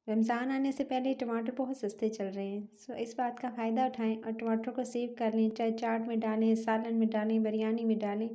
रमज़ान आने से पहले टमाटर बहुत सस्ते चल रहे हैं। सो इस बात का फ़ायदा उठाएं और टमाटर को सेव कर लें। चाहे चाट में डालें, सालन में डालें, बिरयानी में डालें,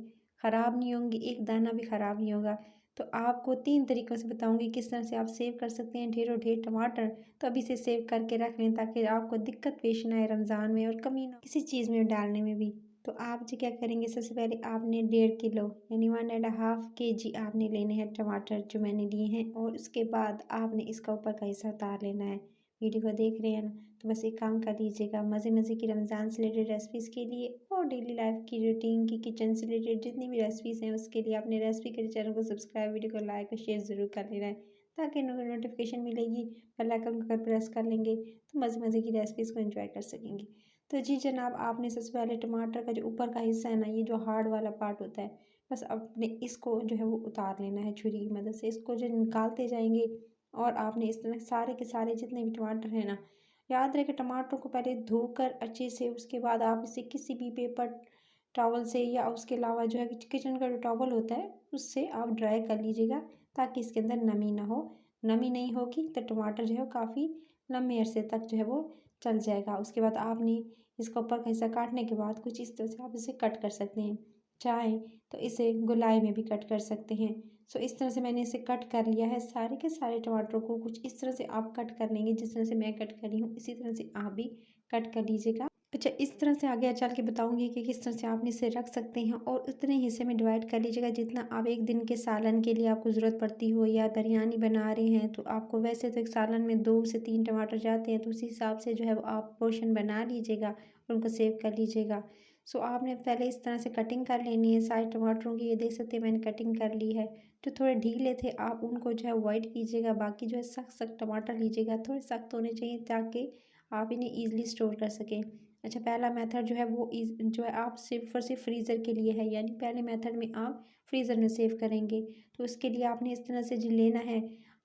ख़राब नहीं होंगी, एक दाना भी ख़राब नहीं होगा। तो आपको 3 तरीक़ों से बताऊंगी किस तरह से आप सेव कर सकते हैं ढेरों ढेर टमाटर। तो अभी से सेव करके रख लें ताकि आपको दिक्कत पेश ना आए रमज़ान में और कमी ना हो किसी चीज़ में डालने में भी। तो आप जी क्या करेंगे, सबसे पहले आपने 1.5 किलो यानी 1.5 kg आपने लेने हैं टमाटर जो मैंने लिए हैं, और उसके बाद आपने इसका ऊपर का हिस्सा उतार लेना है। वीडियो को देख रहे हैं ना, तो बस एक काम कर लीजिएगा, मज़े मज़े की रमज़ान से रिलेटेड रेसिपीज़ के लिए और डेली लाइफ की रूटीन की किचन से रिलेटेड जितनी भी रेसिपीज़ हैं उसके लिए आपने रेसिपी के चैनल को सब्सक्राइब, वीडियो को लाइक और शेयर ज़रूर कर लेना है ताकि नोटिफिकेशन मिलेगी। बेल आइकन को अगर प्रेस कर लेंगे तो मज़े मज़े की रेसिपीज़ को एंजॉय कर सकेंगे। तो जी जनाब, आपने सबसे पहले टमाटर का जो ऊपर का हिस्सा है ना, ये जो हार्ड वाला पार्ट होता है, बस अपने इसको जो है वो उतार लेना है छुरी की मदद से। इसको जो निकालते जाएंगे और आपने इस तरह सारे के सारे जितने भी टमाटर हैं ना, याद रहे कि टमाटरों को पहले धोकर अच्छे से, उसके बाद आप इसे किसी भी पेपर टॉवल से या उसके अलावा जो है किचन का जो टॉवल होता है उससे आप ड्राई कर लीजिएगा ताकि इसके अंदर नमी ना हो। नमी नहीं होगी तो टमाटर जो है काफ़ी लंबे अरसे तक जो है वो चल जाएगा। उसके बाद आपने इसका ऊपर का हिस्सा काटने के बाद कुछ इस तरह से आप इसे कट कर सकते हैं। चाहे तो इसे गोलाई में भी कट कर सकते हैं। सो इस तरह से मैंने इसे कट कर लिया है। सारे के सारे टमाटरों को कुछ इस तरह से आप कट कर लेंगे, जिस तरह से मैं कट करी हूँ इसी तरह से आप भी कट कर लीजिएगा। अच्छा, इस तरह से आगे चल के बताऊंगी कि किस तरह से आप इसे रख सकते हैं, और उतने हिस्से में डिवाइड कर लीजिएगा जितना आप एक दिन के सालन के लिए आपको ज़रूरत पड़ती हो, या बिरयानी बना रहे हैं तो आपको वैसे तो एक सालन में 2 से 3 टमाटर जाते हैं, तो उसी हिसाब से जो है वो आप पोर्शन बना लीजिएगा और उनको सेव कर लीजिएगा। सो आपने पहले इस तरह से कटिंग कर लेनी है सारे टमाटरों की। ये देख सकते हैं मैंने कटिंग कर ली है। जो थोड़े ढीले थे आप उनको जो है अवॉइड कीजिएगा, बाकी जो है सख्त सख्त टमाटर लीजिएगा, थोड़े सख्त होने चाहिए ताकि आप इन्हें ईज़िली स्टोर कर सकें। अच्छा, पहला मेथड जो है वो जो है आप सिर्फ और सिर्फ फ्रीज़र के लिए है, यानी पहले मेथड में आप फ्रीज़र में सेव करेंगे। तो उसके लिए आपने इस तरह से जो लेना है,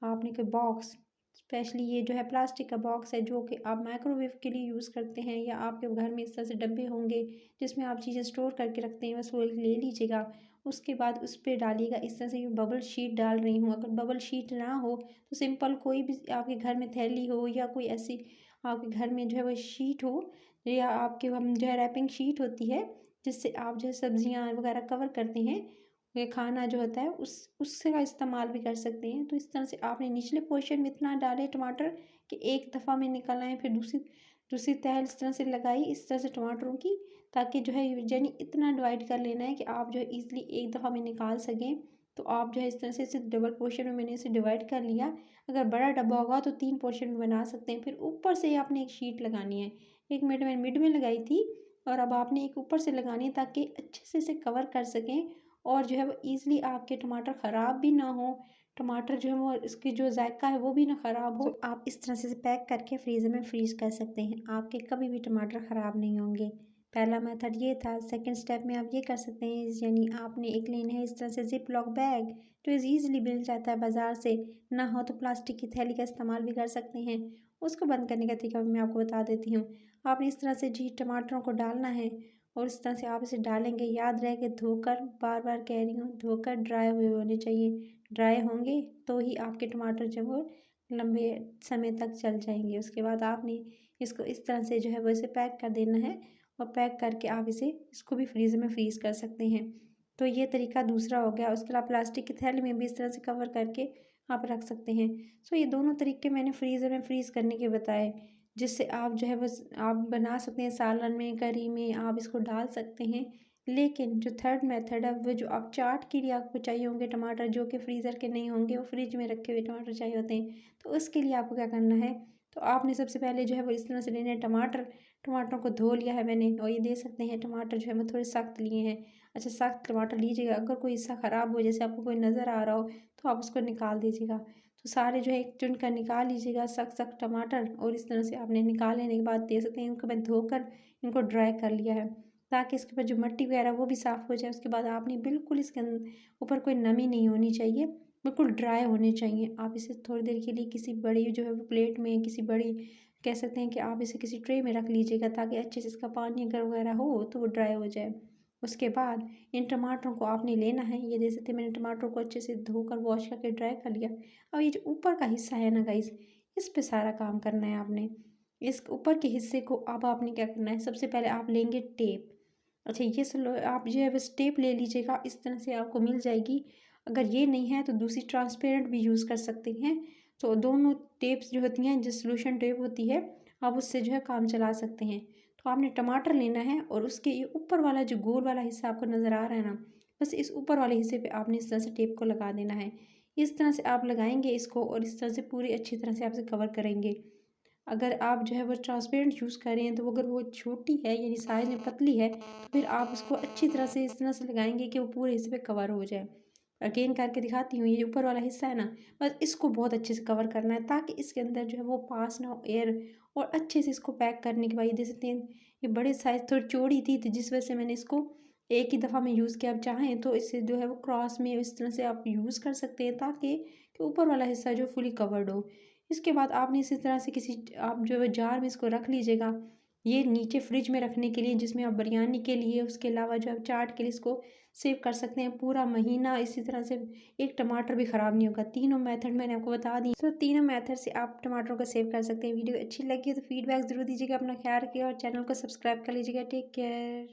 आपने कोई बॉक्स, स्पेशली ये जो है प्लास्टिक का बॉक्स है जो कि आप माइक्रोवेव के लिए यूज़ करते हैं, या आपके घर में इस तरह से डब्बे होंगे जिसमें आप चीज़ें स्टोर करके रखते हैं, बस वो ले लीजिएगा। उसके बाद उस पर डालिएगा इस तरह से। बबल शीट डाल रही हूँ, अगर बबल शीट ना हो तो सिंपल कोई भी आपके घर में थैली हो या कोई ऐसी आपके घर में जो है वो शीट हो, या आपके हम जो है रैपिंग शीट होती है जिससे आप जो है सब्जियां वगैरह कवर करते हैं, ये खाना जो होता है उससे का इस्तेमाल भी कर सकते हैं। तो इस तरह से आपने निचले पोर्शन में इतना डाले टमाटर कि एक दफ़ा में निकल आए, फिर दूसरी दूसरी तह इस तरह से लगाई इस तरह से टमाटरों की, ताकि जो है यानी इतना डिवाइड कर लेना है कि आप जो है ईज़िली एक दफ़ा में निकाल सकें। तो आप जो है इस तरह से इसे डबल पोर्शन में मैंने इसे डिवाइड कर लिया। अगर बड़ा डब्बा होगा तो 3 पोर्शन में बना सकते हैं। फिर ऊपर से आपने एक शीट लगानी है। एक मिड में लगाई थी, और अब आपने एक ऊपर से लगानी है ताकि अच्छे से इसे कवर कर सकें, और जो है वो ईज़िली आपके टमाटर ख़राब भी ना हो, टमाटर जो है वो इसकी जो जायका है वो भी ना ख़राब हो। आप इस तरह से इसे पैक करके फ्रीज़र में फ्रीज़ कर सकते हैं, आपके कभी भी टमाटर ख़राब नहीं होंगे। पहला मेथड ये था। सेकंड स्टेप में आप ये कर सकते हैं, यानी आपने एक लेना है इस तरह से ज़िप लॉक बैग जो ईज़िली मिल जाता है बाज़ार से। ना हो तो प्लास्टिक की थैली का इस्तेमाल भी कर सकते हैं। उसको बंद करने का तरीका भी मैं आपको बता देती हूँ। आपने इस तरह से जी टमाटरों को डालना है, और इस तरह से आप इसे डालेंगे। याद रहे कि धोकर, बार बार कह रही हूँ, धोकर ड्राई हुए होने चाहिए। ड्राई होंगे तो ही आपके टमाटर जो वो लंबे समय तक चल जाएंगे। उसके बाद आपने इसको इस तरह से जो है वो इसे पैक कर देना है, और पैक करके आप इसको भी फ्रीज़र में फ्रीज़ कर सकते हैं। तो ये तरीका दूसरा हो गया। उसके अलावा प्लास्टिक की थैली में भी इस तरह से कवर करके आप रख सकते हैं। सो ये दोनों तरीके मैंने फ्रीज़र में फ्रीज़ करने के बताए, जिससे आप जो है बस आप बना सकते हैं सालन में, करी में आप इसको डाल सकते हैं। लेकिन जो थर्ड मेथड है वो जो आप चाट के लिए आपको चाहिए होंगे टमाटर, जो कि फ्रीज़र के नहीं होंगे, वो फ्रिज में रखे हुए टमाटर चाहिए होते हैं। तो उसके लिए आपको क्या करना है, तो आपने सबसे पहले जो है वो इस तरह से लेने हैं टमाटर। टमाटरों को धो लिया है मैंने, और ये दे सकते हैं टमाटर जो है वो थोड़े सख्त लिए हैं। अच्छा, सख्त टमाटर लीजिएगा। अगर कोई हिस्सा ख़राब हो, जैसे आपको कोई नज़र आ रहा हो, तो आप उसको निकाल दीजिएगा। तो सारे जो है एक चुन कर निकाल लीजिएगा सख्त सख्त टमाटर, और इस तरह से आपने निकाल लेने के बाद दे सकते हैं इनको मैं धोकर इनको ड्राई कर लिया है, ताकि इसके ऊपर जो मिट्टी वगैरह वो भी साफ़ हो जाए। उसके बाद आपने बिल्कुल इसके ऊपर कोई नमी नहीं होनी चाहिए, बिल्कुल ड्राई होने चाहिए। आप इसे थोड़ी देर के लिए किसी बड़ी जो है वो प्लेट में, किसी बड़ी कह सकते हैं कि आप इसे किसी ट्रे में रख लीजिएगा, ताकि अच्छे से इसका पानी अगर वगैरह हो तो वो ड्राई हो जाए। उसके बाद इन टमाटरों को आपने लेना है। ये देख सकते हैं मैंने टमाटरों को अच्छे से धोकर वॉश करके ड्राई कर लिया। अब ये जो ऊपर का हिस्सा है ना गाइस, इस पे सारा काम करना है आपने। इस ऊपर के हिस्से को अब आपने क्या करना है, सबसे पहले आप लेंगे टेप। अच्छा, ये लो आप जो है बस टेप ले लीजिएगा, इस तरह से आपको मिल जाएगी। अगर ये नहीं है तो दूसरी ट्रांसपेरेंट भी यूज़ कर सकते हैं। तो दोनों टेप्स जो होती हैं, जो सोल्यूशन टेप होती है, आप उससे जो है काम चला सकते हैं। तो आपने टमाटर लेना है और उसके ये ऊपर वाला जो गोल वाला हिस्सा आपको नज़र आ रहा है ना, बस इस ऊपर वाले हिस्से पे आपने इस तरह से टेप को लगा देना है। इस तरह से आप लगाएंगे इसको और इस तरह से पूरी अच्छी तरह से आप इसे कवर करेंगे। अगर आप जो है वो ट्रांसपेरेंट यूज़ कर रहे हैं तो अगर वो छोटी है यानी साइज़ में पतली है तो फिर आप उसको अच्छी तरह से इस तरह से लगाएंगे कि वो पूरे हिस्से पे कवर हो जाए। अगेन करके दिखाती हूँ, ये ऊपर वाला हिस्सा है ना, बस इसको बहुत अच्छे से कवर करना है ताकि इसके अंदर जो है वो पास ना हो एयर। और अच्छे से इसको पैक करने के बाद ये देख सकते हैं, ये बड़े साइज़ थोड़ी चौड़ी थी तो जिस वजह से मैंने इसको एक ही दफ़ा में यूज़ किया। आप चाहें तो इसे जो है वो क्रॉस में इस तरह से आप यूज़ कर सकते हैं ताकि कि ऊपर वाला हिस्सा जो फुली कवर्ड हो। इसके बाद आपने इसी तरह से किसी आप जो है जार में इसको रख लीजिएगा। ये नीचे फ्रिज में रखने के लिए जिसमें आप बिरयानी के लिए, उसके अलावा जो आप चाट के लिए इसको सेव कर सकते हैं पूरा महीना। इसी तरह से एक टमाटर भी ख़राब नहीं होगा। तीनों मेथड मैंने आपको बता दी, तो तीनों मेथड से आप टमाटरों को सेव कर सकते हैं। वीडियो अच्छी लगी तो फीडबैक ज़रूर दीजिएगा। अपना ख्याल रखिएगा और चैनल को सब्सक्राइब कर लीजिएगा। Take care.